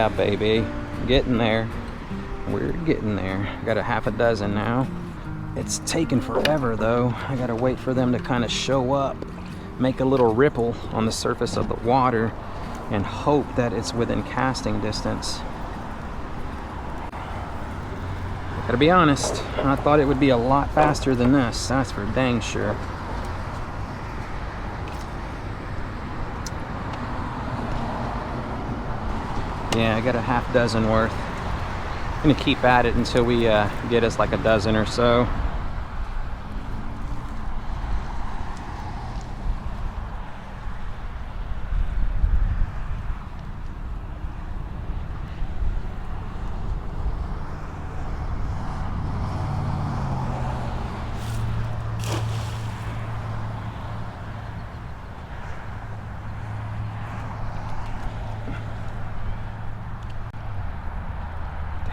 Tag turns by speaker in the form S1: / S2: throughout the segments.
S1: Yeah, baby. Getting there. We're getting there. Got a half a dozen now. It's taken forever though. I gotta wait for them to kind of show up, make a little ripple on the surface of the water, and hope that it's within casting distance. Gotta be honest, I thought it would be a lot faster than this. That's for dang sure. Yeah, I got a half dozen worth. I'm gonna keep at it until we get us like a dozen or so.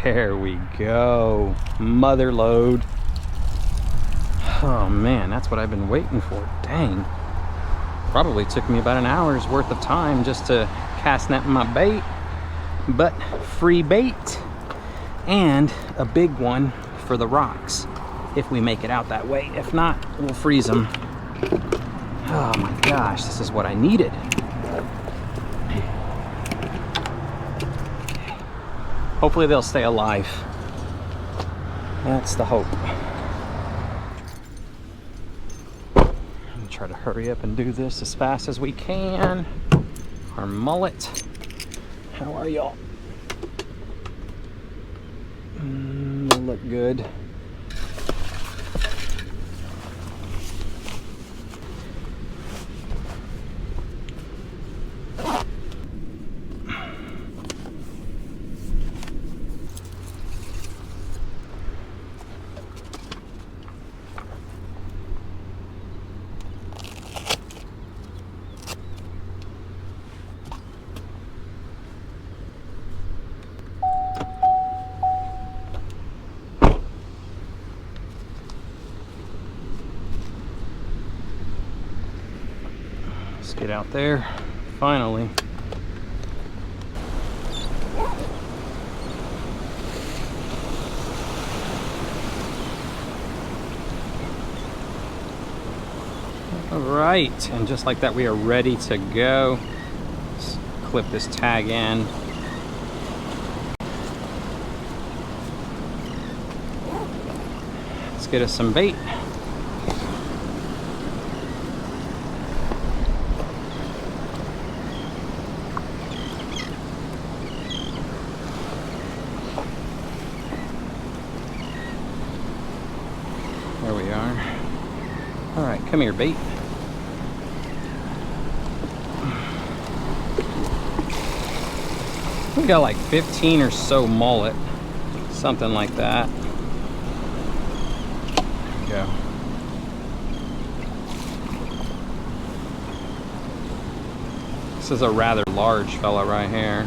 S1: There we go. Mother load. Oh man, that's what I've been waiting for. Dang. Probably took me about an hour's worth of time just to cast net my bait. But free bait. And a big one for the rocks. If we make it out that way. If not, we'll freeze them. Oh my gosh, this is what I needed. Hopefully they'll stay alive. That's the hope. I'm gonna try to hurry up and do this as fast as we can. Our mullet. How are y'all? They look good. Get out there, finally. All right, and just like that, we are ready to go. Let's clip this tag in. Let's get us some bait. There we are. All right, come here, bait. We got like 15 or so mullet, something like that. There we go. This is a rather large fella right here.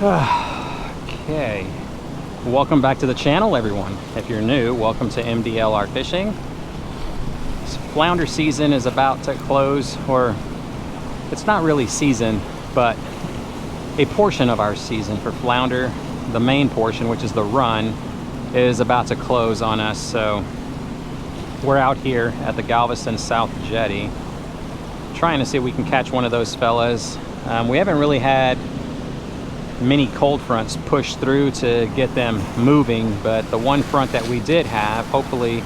S1: Okay, welcome back to the channel, everyone. If you're new, welcome to MDLR Fishing. Flounder season is about to close, or it's not really season, but a portion of our season for flounder, the main portion, which is the run, is about to close on us. So we're out here at the Galveston South Jetty trying to see if we can catch one of those fellas. We haven't really had many cold fronts push through to get them moving, but the one front that we did have, hopefully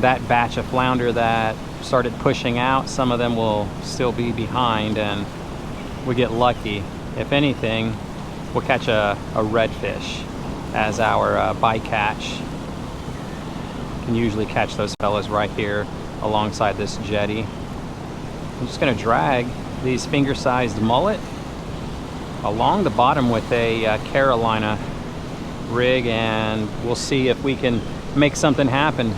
S1: that batch of flounder that started pushing out, some of them will still be behind and we get lucky. If anything, we'll catch a redfish as our bycatch. Can usually catch those fellas right here alongside this jetty. I'm just going to drag these finger-sized mullet along the bottom with a Carolina rig, and we'll see if we can make something happen.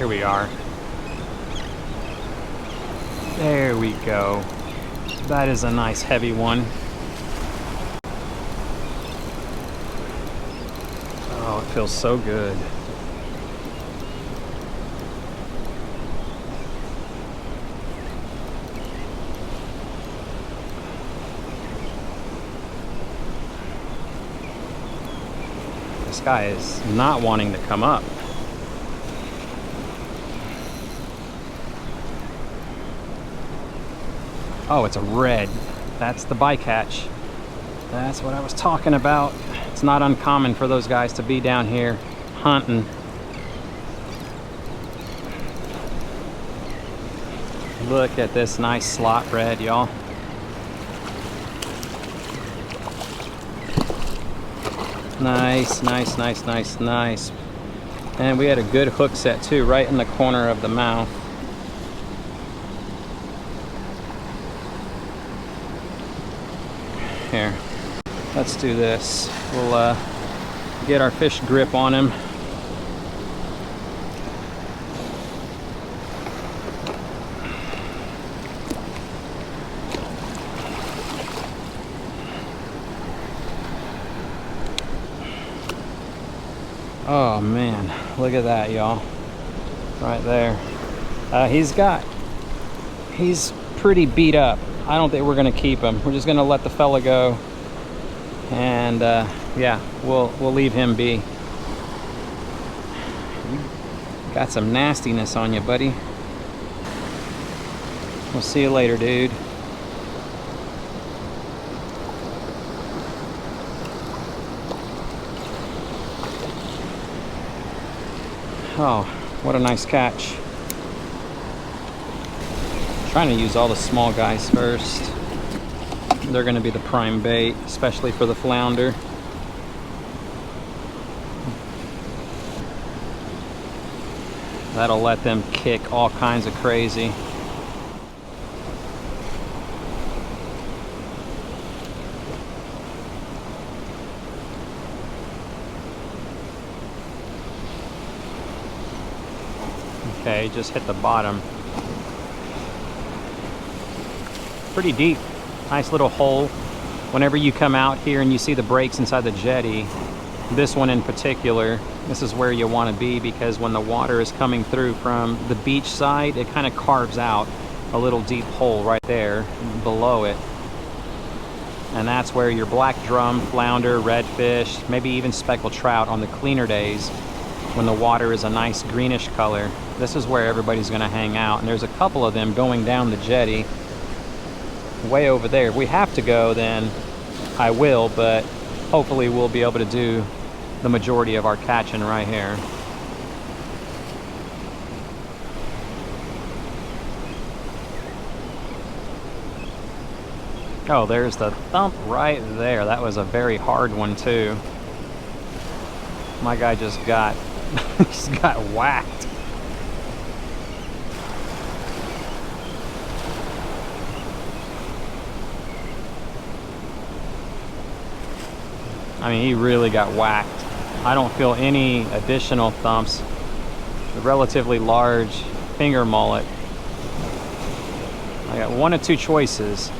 S1: Here we are. There we go. That is a nice heavy one. Oh, it feels so good. This guy is not wanting to come up. Oh, it's a red. That's the bycatch. That's what I was talking about. It's not uncommon for those guys to be down here hunting. Look at this nice slot red, y'all. Nice, nice, nice, nice, nice. And we had a good hook set too, right in the corner of the mouth. Here, let's do this. We'll get our fish grip on him. Oh man, look at that, y'all. Right there. He's pretty beat up. I don't think we're gonna keep him. We're just gonna let the fella go. And yeah, we'll leave him be. You got some nastiness on you, buddy. We'll see you later, dude. Oh, what a nice catch. Trying to use all the small guys first. They're going to be the prime bait, especially for the flounder. That'll let them kick all kinds of crazy. Okay, just hit the bottom. Pretty deep. Nice little hole. Whenever you come out here and you see the breaks inside the jetty, this one in particular, this is where you want to be, because when the water is coming through from the beach side, it kind of carves out a little deep hole right there below it. And that's where your black drum, flounder, redfish, maybe even speckled trout on the cleaner days, when the water is a nice greenish color, this is where everybody's going to hang out. And there's a couple of them going down the jetty way over there. If we have to go, then I will, but hopefully we'll be able to do the majority of our catching right here. Oh, there's the thump right there. That was a very hard one too. My guy just got he's got whacked. I mean, he really got whacked. I don't feel any additional thumps. A relatively large finger mullet. I got one of two choices.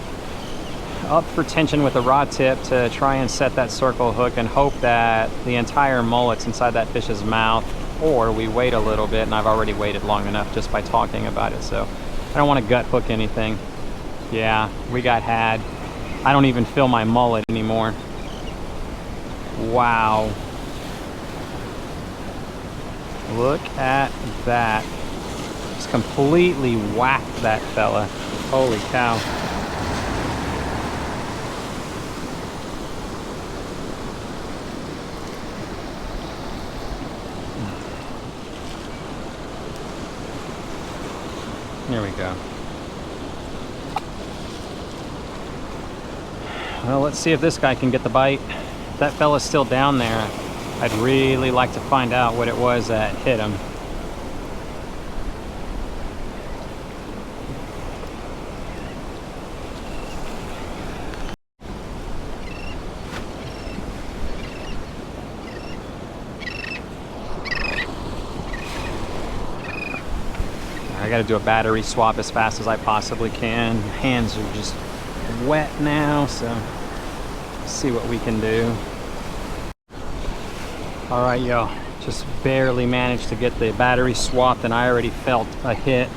S1: Up for tension with a rod tip to try and set that circle hook and hope that the entire mullet's inside that fish's mouth, or we wait a little bit, and I've already waited long enough just by talking about it, so I don't want to gut hook anything. Yeah, we got had. I don't even feel my mullet anymore. Wow. Look at that. Just completely whacked that fella. Holy cow. There we go. Well, let's see if this guy can get the bite. If that fella's still down there, I'd really like to find out what it was that hit him. I gotta do a battery swap as fast as I possibly can. Hands are just wet now, so let's see what we can do. All right, y'all, just barely managed to get the battery swapped, and I already felt a hit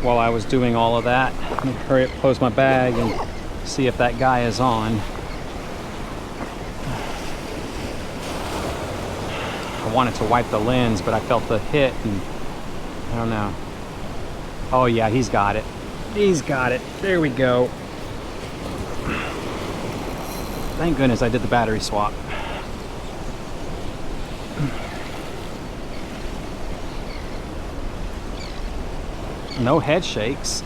S1: while I was doing all of that. Let me hurry up, close my bag, and see if that guy is on. I wanted to wipe the lens, but I felt the hit, and I don't know. Oh yeah, he's got it. He's got it. There we go. Thank goodness I did the battery swap. No head shakes.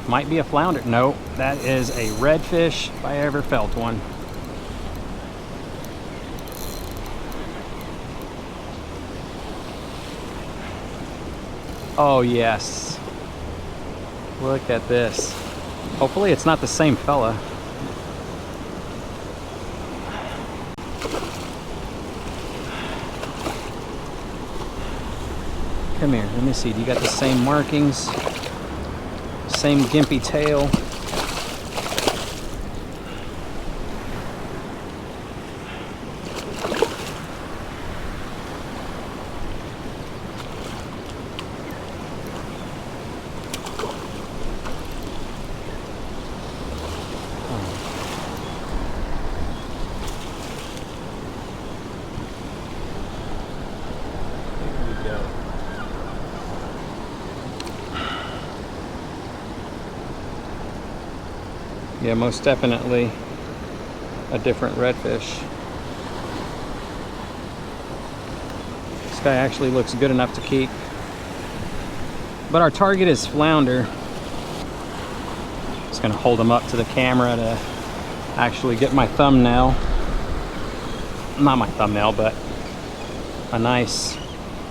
S1: Might be a flounder. No, that is a redfish if I ever felt one. Oh yes. Look at this. Hopefully it's not the same fella. Come here, let me see. Do you got the same markings? Same gimpy tail? Yeah, most definitely a different redfish. This guy actually looks good enough to keep. But our target is flounder. Just gonna hold him up to the camera to actually get my thumbnail. Not my thumbnail, but a nice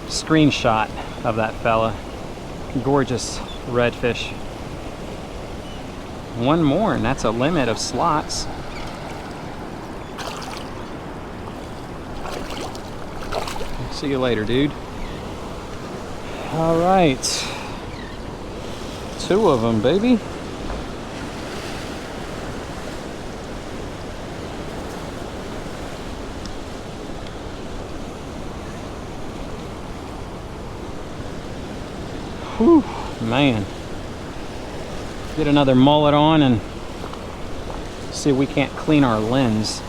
S1: screenshot of that fella. Gorgeous redfish. One more, and that's a limit of slots. See you later, dude. All right. 2 of them, baby. Whew, man. Get another mullet on and see if we can't clean our lens.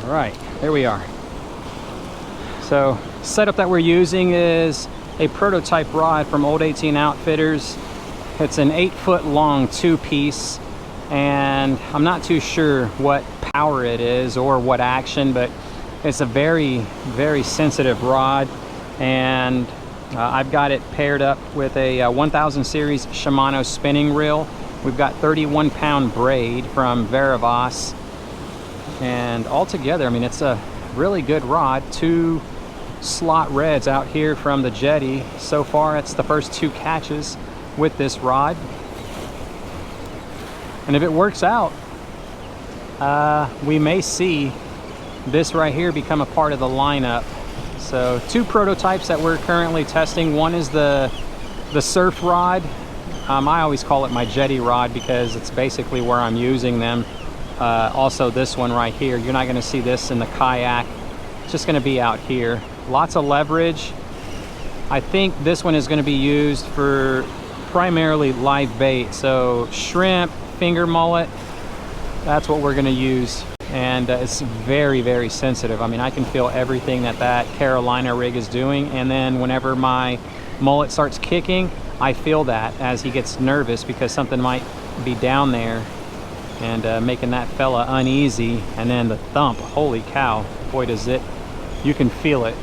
S1: All right, there we are. So setup that we're using is a prototype rod from Old 18 Outfitters. It's an 8-foot long 2-piece, and I'm not too sure what power it is or what action, but it's a very, very sensitive rod, and I've got it paired up with a 1000 series Shimano spinning reel. We've got 31-pound braid from Veravas, and altogether, I mean, it's a really good rod. 2 slot reds out here from the Jetty. So far, it's the first 2 catches with this rod, and if it works out, we may see this right here become a part of the lineup. So 2 prototypes that we're currently testing. One is the surf rod. I always call it my Jetty rod because it's basically where I'm using them. Also this one right here, you're not going to see this in the kayak. It's just going to be out here. Lots of leverage. I think this one is going to be used for primarily live bait. So shrimp, finger mullet, that's what we're going to use. And it's very, very sensitive. I mean, I can feel everything that Carolina rig is doing, and then whenever my mullet starts kicking, I feel that as he gets nervous because something might be down there and making that fella uneasy. And then the thump, holy cow, boy does it, you can feel it.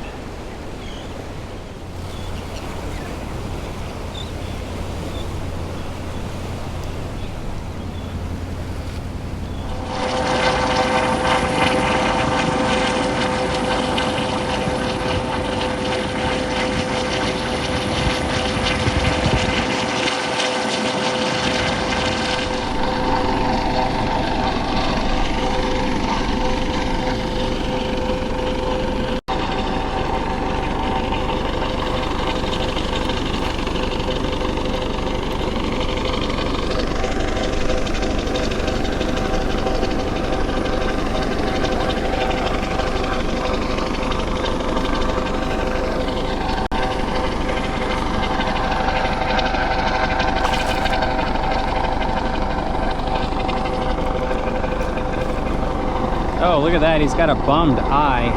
S1: look at that. He's got a bummed eye.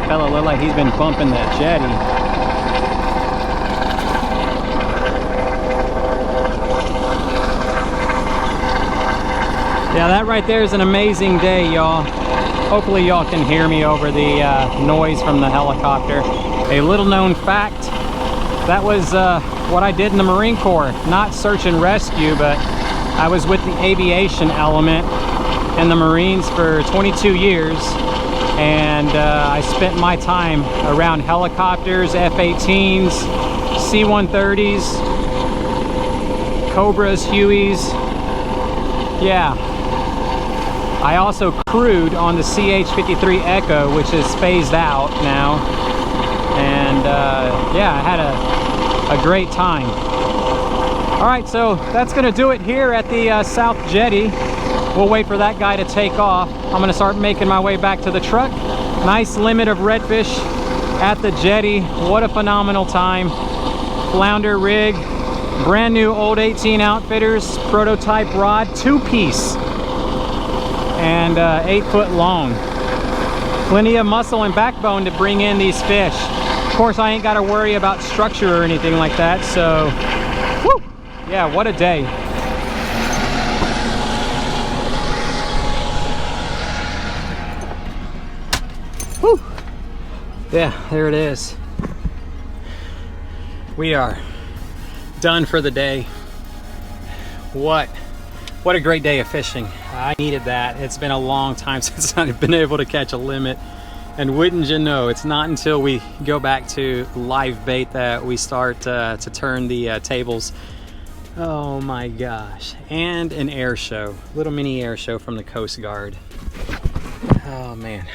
S1: Fella look like he's been bumping that Jetty. Yeah, that right there is an amazing day, y'all. Hopefully y'all can hear me over the noise from the helicopter. A little known fact, that was what I did in the Marine Corps. Not search and rescue, but I was with the aviation element in the Marines for 22 years. And I spent my time around helicopters, F-18s, C-130s, Cobras, Hueys. Yeah. I also crewed on the CH-53 Echo, which is phased out now. And yeah, I had a great time. All right, so that's gonna do it here at the South Jetty. We'll wait for that guy to take off. I'm gonna start making my way back to the truck. Nice limit of redfish at the Jetty. What a phenomenal time. Flounder rig, brand new old 18 Outfitters prototype rod, 2-piece, and 8 foot long. Plenty of muscle and backbone to bring in these fish. Of course, I ain't got to worry about structure or anything like that, so woo! Yeah, what a day. Woo! Yeah, there it is. We are done for the day. What a great day of fishing. I needed that. It's been a long time since I've been able to catch a limit. And wouldn't you know, it's not until we go back to live bait that we start to turn the tables. Oh my gosh. And an air show. Little mini air show from the Coast Guard. Oh man.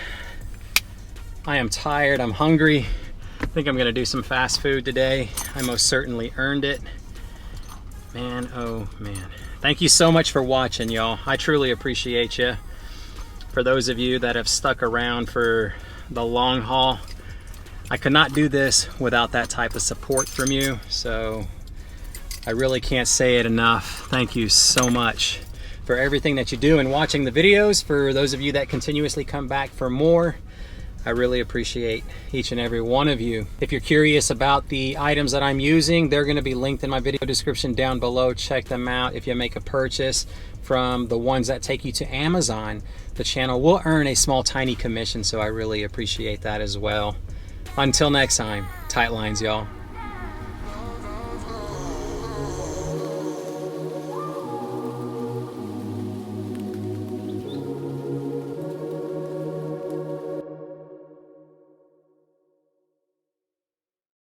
S1: I am tired. I'm hungry. I think I'm gonna do some fast food today. I most certainly earned it. Man, oh man. Thank you so much for watching, y'all. I truly appreciate you. For those of you that have stuck around for the long haul, I could not do this without that type of support from you. So I really can't say it enough. Thank you so much for everything that you do and watching the videos. For those of you that continuously come back for more, I really appreciate each and every one of you. If you're curious about the items that I'm using, they're going to be linked in my video description down below. Check them out. If you make a purchase from the ones that take you to Amazon, the channel will earn a small tiny commission, so I really appreciate that as well. Until next time, tight lines, y'all.